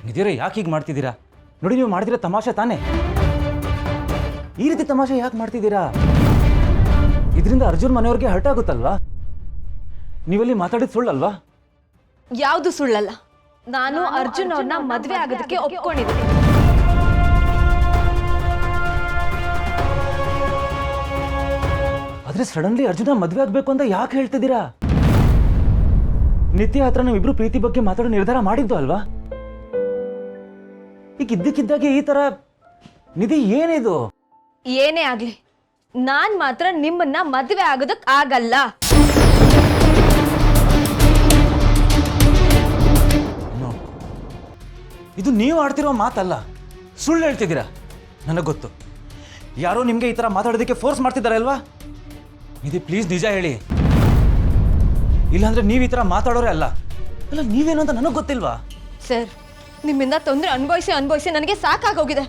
ನಿಧಿಯವರೇ ಯಾಕೆ ಹೀಗೆ ಮಾಡ್ತಿದ್ದೀರಾ? ನೋಡಿ, ನೀವು ಮಾಡಿದಿರೋ ತಮಾಷೆ ತಾನೇ. ಈ ರೀತಿ ತಮಾಷೆ ಯಾಕೆ ಮಾಡ್ತಿದ್ದೀರಾ? ಇದರಿಂದ ಅರ್ಜುನ್ ಮನೆಯವ್ರಿಗೆ ಹರ್ಟ್ ಆಗುತ್ತಲ್ವಾ? ನೀವಲ್ಲಿ ಮಾತಾಡಿದ ಸುಳ್ಳಲ್ವಾ? ಯಾವುದು ಸುಳ್ಳಲ್ಲ. ನಾನು ಅರ್ಜುನ್ ಅವ್ರನ್ನ ಮದ್ವೆ ಆಗೋದಕ್ಕೆ ಒಪ್ಕೊಂಡಿದ್ದೀನಿ. ಆದ್ರೆ ಸಡನ್ಲಿ ಅರ್ಜುನ ಮದ್ವೆ ಆಗ್ಬೇಕು ಅಂತ ಯಾಕೆ ಹೇಳ್ತಿದ್ದೀರಾ? ನಿತ್ಯ ಹತ್ರ ನಾವಿಬ್ರು ಪ್ರೀತಿ ಬಗ್ಗೆ ಮಾತಾಡೋ ನಿರ್ಧಾರ ಮಾಡಿದ್ದು ಅಲ್ವಾ? ಈಗ ಇದ್ದಕ್ಕಿದ್ದಾಗೆ ಈ ತರ ನಿಧಿ ಏನಿದು? ಏನೇ ಆಗ್ಲಿ, ನಾನ್ ಮಾತ್ರ ನಿಮ್ಮನ್ನ ಮದ್ವೆ ಆಗೋದಕ್ ಆಗಲ್ಲ. ಇದು ನೀವು ಆಡ್ತಿರೋ ಮಾತಲ್ಲ, ಸುಳ್ಳು ಹೇಳ್ತಿದ್ದೀರಾ. ನನಗೆ ಗೊತ್ತು, ಯಾರೋ ನಿಮ್ಗೆ ಈ ತರ ಮಾತಾಡೋದಕ್ಕೆ ಫೋರ್ಸ್ ಮಾಡ್ತಿದ್ದಾರೆ ಅಲ್ವಾ? ನಿಧಿ, ಪ್ಲೀಸ್ ನಿಜ ಹೇಳಿ. ಇಲ್ಲಾಂದ್ರೆ ನೀವು ಈ ತರ ಮಾತಾಡೋರೇ ಅಲ್ಲ. ಅಲ್ಲ, ನೀವೇನು ಅಂತ ನನಗೆ ಗೊತ್ತಿಲ್ವಾ? ಸರ್, ನಿಮ್ಮಿಂದ ತೊಂದರೆ ಅನುಭವಿಸಿ ನನಗೆ ಸಾಕಾಗೋಗಿದೆ.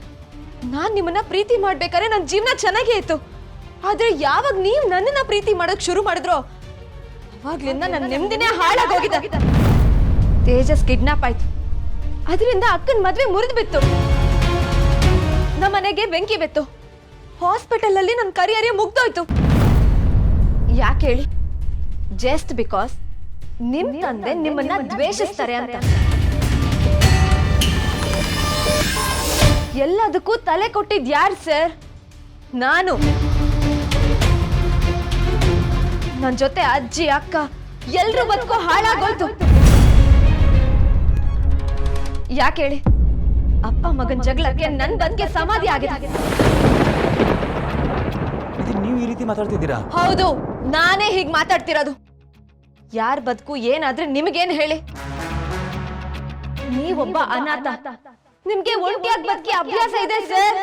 ನಾನ್ ನಿಮ್ಮನ್ನ ಪ್ರೀತಿ ಮಾಡ್ಬೇಕಾದ್ರೆ ನನ್ನ ಜೀವನ ಚೆನ್ನಾಗೇ ಇತ್ತು. ಆದ್ರೆ ಯಾವಾಗ ನೀವು ನನ್ನನ್ನ ಪ್ರೀತಿ ಮಾಡೋಕ್ ಶುರು ಮಾಡಿದ್ರೋ ಅವಾಗ್ಲಿಂದ ನನ್ನ ನೆಮ್ಮದಿನೇ ಹಾಳಾಗೋಗಿದೆ. ತೇಜಸ್ ಕಿಡ್ನಾಪ್ ಆಯ್ತು, ಅದರಿಂದ ಅಕ್ಕನ ಮದ್ವೆ ಮುರಿದು ಬಿತ್ತು. ನಮ್ಮನೆಗೆ ಬೆಂಕಿ ಬಿತ್ತು. ಹಾಸ್ಪಿಟಲ್ ಅಲ್ಲಿ ನನ್ನ ಕರಿಯರೇ ಮುಗ್ದೋಯ್ತು. ಯಾಕೆ ಹೇಳಿ? ಜಸ್ಟ್ ಬಿಕಾಸ್ ನಿಮ್ ತಂದೆ ನಿಮ್ಮನ್ನ ದ್ವೇಷಿಸ್ತಾರೆ ಅಂತ. ಎಲ್ಲದಕ್ಕೂ ತಲೆ ಕೊಟ್ಟಿದ್ ಯಾರು ಸರ್? ನಾನು. ನನ್ನ ಜೊತೆ ಅಜ್ಜಿ, ಅಕ್ಕ ಎಲ್ರೂ ಬದುಕೋ ಹಾಳಾಗೋಯ್ತು. ಯಾಕೆ ಹೇಳಿ? ಅಪ್ಪ ಮಗನ್ ಜಗಳಕ್ಕೆ ನನ್ ಬದುಕೆ ಸಮಾಧಿ ಆಗಿದೆ. ನೀವು ಈ ರೀತಿ ಮಾತಾಡ್ತಿದ್ದೀರಾ? ಹೌದು, ನಾನೇ ಹೀಗ್ ಮಾತಾಡ್ತಿರೋದು. ಯಾರ್ ಬದುಕು ಏನಾದ್ರೆ ನಿಮಗೇನ್ ಹೇಳಿ? ನೀವೊಬ್ಬ ಅನಾಥ. ನಿಮ್ಗೆ ಒಂಟಿಯಾಗಿ ಬದುಕಿ ಅಭ್ಯಾಸ ಇದೆ ಸರ್.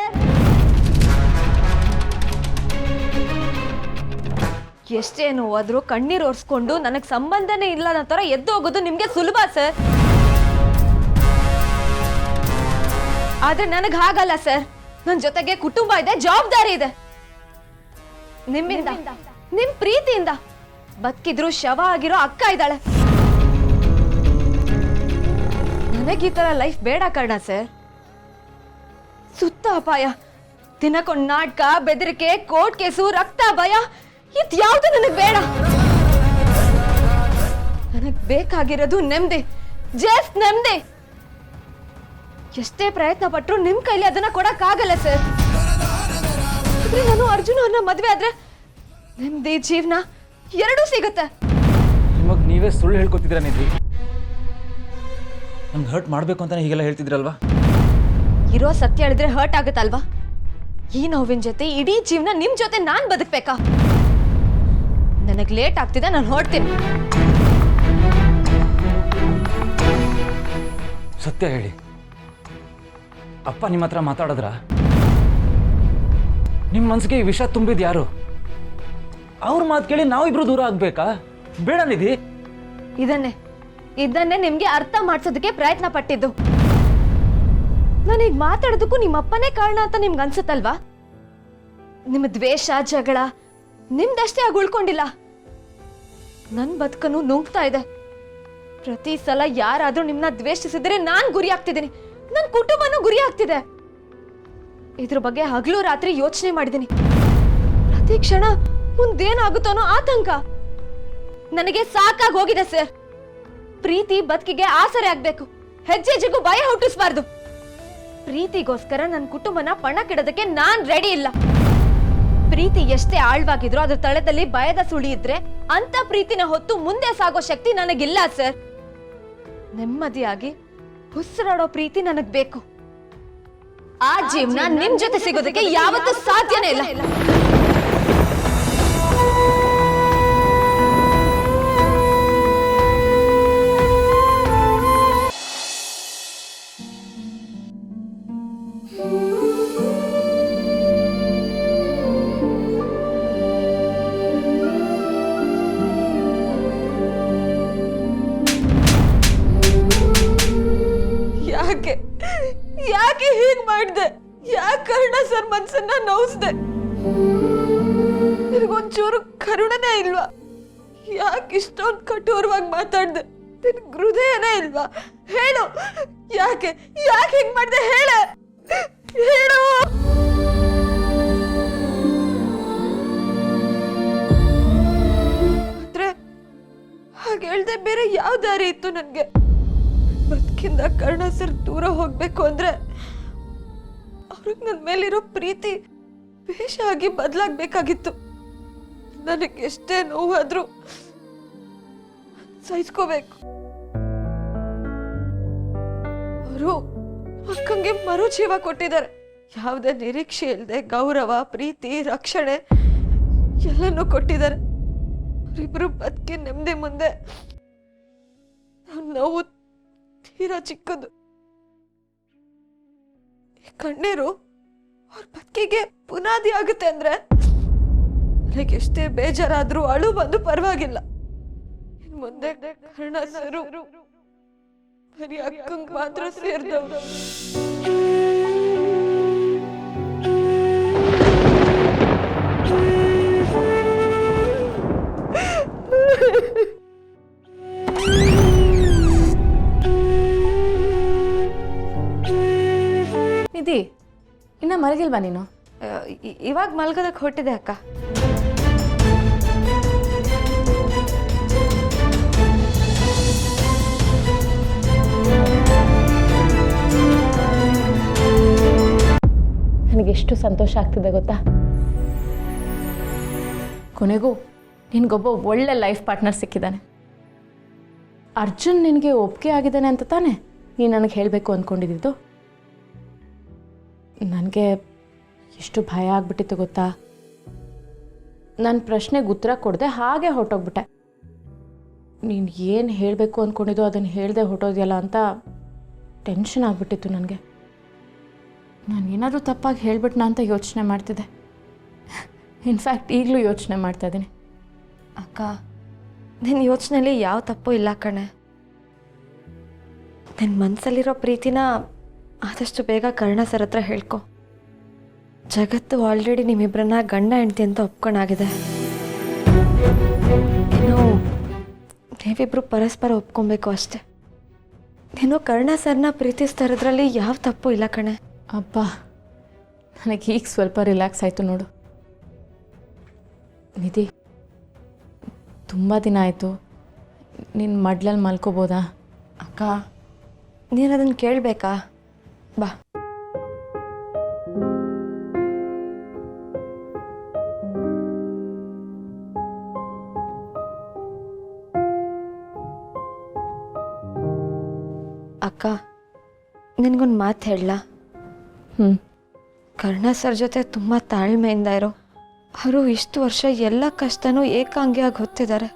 ಎಷ್ಟೇ ನೋವಾದ್ರೂ ಕಣ್ಣೀರ್ ಒರೆಸ್ಕೊಂಡು ನನಗ್ ಸಂಬಂಧನೇ ಇಲ್ಲ ಅನ್ನೋ ತರ ಎದ್ದು ಹೋಗೋದು ನಿಮ್ಗೆ ಸುಲಭ ಸರ್. ಆದ್ರೆ ನನಗ್ ಹಾಗಲ್ಲ ಸರ್. ನನ್ ಜೊತೆಗೆ ಕುಟುಂಬ ಇದೆ, ಜವಾಬ್ದಾರಿ ಇದೆ. ನಿಮ್ಮಿಂದ, ನಿಮ್ ಪ್ರೀತಿಯಿಂದ ಬದುಕಿದ್ರು ಶವ ಆಗಿರೋ ಅಕ್ಕ ಇದ್ದಾಳೆ. ನನಗೆ ಈ ತರ ಲೈಫ್ ಬೇಡ ಕರ್ಣ ಸರ್. ಸುತ್ತ ಅಪಾಯ, ದಿನಕ್ಕೊಂದು ನಾಟಕ, ಬೆದರಿಕೆ, ಕೋರ್ಟ್ ಕೇಸು, ರಕ್ತ, ಭಯ, ಇದ್ಯಾವುದು ನನಗೆ ಬೇಡ. ನನಗ್ ಬೇಕಾಗಿರೋದು ನೆಮ್ಮದಿ, ಜಸ್ಟ್ ನೆಮ್ಮದಿ. ಎಷ್ಟೇ ಪ್ರಯತ್ನ ಪಟ್ರು ನಿಮ್ ಕೈಲಿ ಅದನ್ನ ಕೊಡಕ್ಕಾಗಲ್ಲ ಸರ್. ನಾನು ಅರ್ಜುನ್ ಅವ್ರನ್ನ ಮದ್ವೆ ಆದ್ರೆ ನೆಮ್ಮದಿ, ಜೀವನ ಎರಡೂ ಸಿಗುತ್ತೆ. ನಿಮಗ್ ನೀವೇ ಸುಳ್ಳು ಹೇಳ್ಕೊತಿದ್ರ ನಿಧಿ. ನಮ್ಗೆ ಹರ್ಟ್ ಮಾಡ್ಬೇಕು ಅಂತಾನೆ ಹೀಗೆಲ್ಲ ಹೇಳ್ತಿದ್ರಲ್ವಾ? ಇರೋ ಸತ್ಯ ಹೇಳಿದ್ರೆ ಹರ್ಟ್ ಆಗುತ್ತಲ್ವಾ? ಈ ನೋವಿನ ಜೊತೆ ಇಡೀ ಜೀವನ ನಿಮ್ ಜೊತೆ ನಾನ್ ಬದುಕ್ಬೇಕಾ? ನನಗ್ ಲೇಟ್ ಆಗ್ತಿದೆ, ನಾನು ಹೊರಡ್ತೀನಿ. ಸತ್ಯ ಹೇಳಿ, ಅಪ್ಪ ನಿಮ್ಮ ಹತ್ರ ಮಾತಾಡಿದ್ರ? ನಿಮ್ಮ ಮನ್ಸಿಗೆ ಈ ವಿಷ ತುಂಬಿದ್ ಯಾರು? ಅವ್ರ ಮಾತು ಕೇಳಿ ನಾವಿಬ್ರು ದೂರ ಆಗ್ಬೇಕಾ? ಬೇಡ ನಿಧಿ. ಇದನ್ನೇ ನಿಮ್ಗೆ ಅರ್ಥ ಮಾಡ್ಸೋದಕ್ಕೆ ಪ್ರಯತ್ನ ಪಟ್ಟಿದ್ದು. ನಾನೀಗ ಮಾತಾಡೋದಕ್ಕೂ ನಿಮ್ಮಪ್ಪನೇ ಕಾರಣ ಅಂತ ನಿಮ್ಗೆ ಅನ್ಸುತ್ತಲ್ವಾ? ನಿಮ್ಮ ದ್ವೇಷ, ಜಗಳ ನಿಮ್ದಷ್ಟೇ ಆಗಿ ಉಳ್ಕೊಂಡಿಲ್ಲ. ನನ್ ಬದುಕನ್ನು ನುಂಗ್ತಾ ಇದೆ. ಪ್ರತಿ ಸಲ ಯಾರಾದ್ರೂ ನಿಮ್ನ ದ್ವೇಷಿಸಿದ್ರೆ ನಾನ್ ಗುರಿ ಆಗ್ತಿದ್ದೀನಿ, ನನ್ ಕುಟುಂಬನೂ ಗುರಿ ಆಗ್ತಿದೆ. ಇದ್ರ ಬಗ್ಗೆ ಹಗಲು ರಾತ್ರಿ ಯೋಚನೆ ಮಾಡಿದ್ದೀನಿ. ಪ್ರತಿ ಕ್ಷಣ ಮುಂದೇನಾಗುತ್ತೋ ಅನ್ನೋ ಆತಂಕ. ನನಗೆ ಸಾಕಾಗಿ ಹೋಗಿದೆ ಸರ್. ಪ್ರೀತಿ ಬದುಕಿಗೆ ಆಸರೆ ಆಗ್ಬೇಕು, ಹೆಜ್ಜೆಜಿಗೂ ಭಯ ಹುಟ್ಟಿಸ್ಬಾರ್ದು. ಪ್ರೀತಿಗೋಸ್ಕರ ನನ್ನ ಕುಟುಂಬನ ಪಣಕ್ಕಿಡೋದಕ್ಕೆ ನಾನ್ ರೆಡಿ ಇಲ್ಲ. ಪ್ರೀತಿ ಎಷ್ಟೇ ಆಳವಾಗಿದ್ರು ಅದ್ರ ತಳದಲ್ಲಿ ಭಯದ ಸುಳಿ ಇದ್ರೆ ಅಂತ ಪ್ರೀತಿನ ಹೊತ್ತು ಮುಂದೆ ಸಾಗೋ ಶಕ್ತಿ ನನಗಿಲ್ಲ ಸರ್. ನೆಮ್ಮದಿಯಾಗಿ ಉಸಿರಾಡೋ ಪ್ರೀತಿ ನನಗ್ ಬೇಕು. ಆ ಜೀವನ ನಿಮ್ ಜೊತೆ ಸಿಗೋದಕ್ಕೆ ಯಾವತ್ತೂ ಸಾಧ್ಯನೇ ಇಲ್ಲ. ಯಾಕೆ ಹೀಗ್ ಮಾಡ್ದೆ? ಯಾಕೆ ಕರ್ಣ ಸರ್ ಮನ್ಸನ್ನ ನೋಯಿಸ್ದೆ? ನಿನಗೊಂಚೂರು ಕರುಣನೇ ಇಲ್ವಾ? ಯಾಕೆ ಇಷ್ಟೊಂದು ಕಠೋರವಾಗಿ ಮಾತಾಡ್ದೆ? ನಿನ್ ಹೃದಯನೇ ಇಲ್ವಾ? ಹೇಳು, ಯಾಕೆ ಯಾಕೆ ಹಿಂಗ್ ಮಾಡ್ದೆ ಹೇಳ, ಹೇಳು. ಅಂದ್ರೆ ಹಾಗೆ ಹೇಳ್ದೆ ಬೇರೆ ಯಾವ ದಾರಿ ಇತ್ತು ನನ್ಗೆ? ಬದುಕಿಂದ ಕರ್ಣ ಸರ್ ದೂರ ಹೋಗ್ಬೇಕು ಅಂದ್ರೆ ಅವ್ರಿಗೆ ನನ್ನ ಮೇಲಿರೋ ಪ್ರೀತಿ ದ್ವೇಷ ಆಗಿ ಬದಲಾಗ್ಬೇಕಾಗಿತ್ತು. ನನಗೆ ಎಷ್ಟೇ ನೋವಾದ್ರೂ ಸಹಿಸ್ಕೋಬೇಕು. ಅವರು ಅಕ್ಕಂಗೆ ಮರು ಜೀವ ಕೊಟ್ಟಿದ್ದಾರೆ. ಯಾವುದೇ ನಿರೀಕ್ಷೆ ಇಲ್ಲದೆ ಗೌರವ, ಪ್ರೀತಿ, ರಕ್ಷಣೆ ಎಲ್ಲನೂ ಕೊಟ್ಟಿದ್ದಾರೆ. ಅವರಿಬ್ರು ಬದುಕಿ ನೆಮ್ಮದಿ ಮುಂದೆ ನೋವು ತೀರಾ ಚಿಕ್ಕದು. ಕಣ್ಣೀರು ಅವ್ರ ಬದುಕಿಗೆ ಬುನಾದಿ ಆಗುತ್ತೆ ಅಂದ್ರೆ ನನಗೆ ಎಷ್ಟೇ ಬೇಜಾರಾದ್ರೂ ಅಳು ಬಂದು ಪರವಾಗಿಲ್ಲ. ಇನ್ ಮುಂದೆ ಕರ್ಣ ಸರು ಬರೀ ಅಕ್ಕಂಗ್ ಮಾತ್ರ ಸೇರಿದವರು. ನಿಧಿ, ಇನ್ನ ಮಲಗಿಲ್ವಾ ನೀನು? ಇವಾಗ ಮಲ್ಗೋದಕ್ಕೆ ಹೊಟ್ಟಿದೆ ಅಕ್ಕ. ನನಗೆಷ್ಟು ಸಂತೋಷ ಆಗ್ತಿದೆ ಗೊತ್ತಾ? ಕೊನೆಗೂ ನಿನಗೊಬ್ಬ ಒಳ್ಳೆ ಲೈಫ್ ಪಾರ್ಟ್ನರ್ ಸಿಕ್ಕಿದ್ದಾನೆ. ಅರ್ಜುನ್ ನಿನಗೆ ಒಪ್ಪಿಗೆ ಆಗಿದ್ದಾನೆ ಅಂತ ತಾನೆ ನೀನು ನನಗೆ ಹೇಳಬೇಕು ಅಂದ್ಕೊಂಡಿದ್ದು? ನನಗೆ ಎಷ್ಟು ಭಯ ಆಗ್ಬಿಟ್ಟಿತ್ತು ಗೊತ್ತಾ? ನನ್ನ ಪ್ರಶ್ನೆಗೆ ಉತ್ತರ ಕೊಡದೆ ಹಾಗೆ ಹೊರಟೋಗ್ಬಿಟ್ಟೆ. ನೀನು ಏನು ಹೇಳಬೇಕು ಅಂದ್ಕೊಂಡಿದ್ದು ಅದನ್ನು ಹೇಳ್ದೆ ಹೊರಟೋದ್ಯಲ್ಲ ಅಂತ ಟೆನ್ಷನ್ ಆಗಿಬಿಟ್ಟಿತ್ತು ನನಗೆ. ನಾನು ಏನಾದರೂ ತಪ್ಪಾಗಿ ಹೇಳ್ಬಿಟ್ನಾ ಅಂತ ಯೋಚನೆ ಮಾಡ್ತಿದ್ದೆ. ಇನ್ಫ್ಯಾಕ್ಟ್ ಈಗಲೂ ಯೋಚನೆ ಮಾಡ್ತಾ ಇದ್ದೀನಿ. ಅಕ್ಕ, ನಿನ್ನ ಯೋಚನೆಯಲ್ಲಿ ಯಾವ ತಪ್ಪು ಇಲ್ಲ ಕಣೆ. ನಿನ್ನ ಮನಸ್ಸಲ್ಲಿರೋ ಪ್ರೀತಿನ ಆದಷ್ಟು ಬೇಗ ಕರ್ಣ ಸರ್ ಹತ್ರ ಹೇಳ್ಕೊ. ಜಗತ್ತು ಆಲ್ರೆಡಿ ನಿಮ್ಮಿಬ್ಬರನ್ನ ಗಂಡ ಹೆಂಡತಿ ಅಂತ ಒಪ್ಕೊಂಡಾಗಿದೆ. ಇನ್ನು ನೀವಿಬ್ರು ಪರಸ್ಪರ ಒಪ್ಕೊಬೇಕು ಅಷ್ಟೆ. ನೀನು ಕರ್ಣ ಸರ್ನ ಪ್ರೀತಿಸ್ತಾ ಇರೋದ್ರಲ್ಲಿ ಯಾವ ತಪ್ಪು ಇಲ್ಲ ಕಣೆ. ಅಬ್ಬಾ, ನನಗೆ ಈಗ ಸ್ವಲ್ಪ ರಿಲ್ಯಾಕ್ಸ್ ಆಯಿತು ನೋಡು. ನಿಧಿ, ತುಂಬ ದಿನ ಆಯಿತು. ನಿನ್ನ ಮಡ್ಲಲ್ಲಿ ಮಲ್ಕೋಬೋದಾ? ಅಕ್ಕ, ನೀನು ಅದನ್ನು ಕೇಳಬೇಕಾ? ಬಾ. ಅಕ್ಕ, ನಿನಗೊಂದು ಮಾತು ಹೇಳಲಾ? ಕರ್ಣ ಸರ್ ಜೊತೆ ತುಂಬ ತಾಳ್ಮೆಯಿಂದ ಇರೋ. ಅವರು ಇಷ್ಟು ವರ್ಷ ಎಲ್ಲ ಕಷ್ಟನೂ ಏಕಾಂಗಿಯಾಗಿ ಹೊತ್ತಿದ್ದಾರೆ.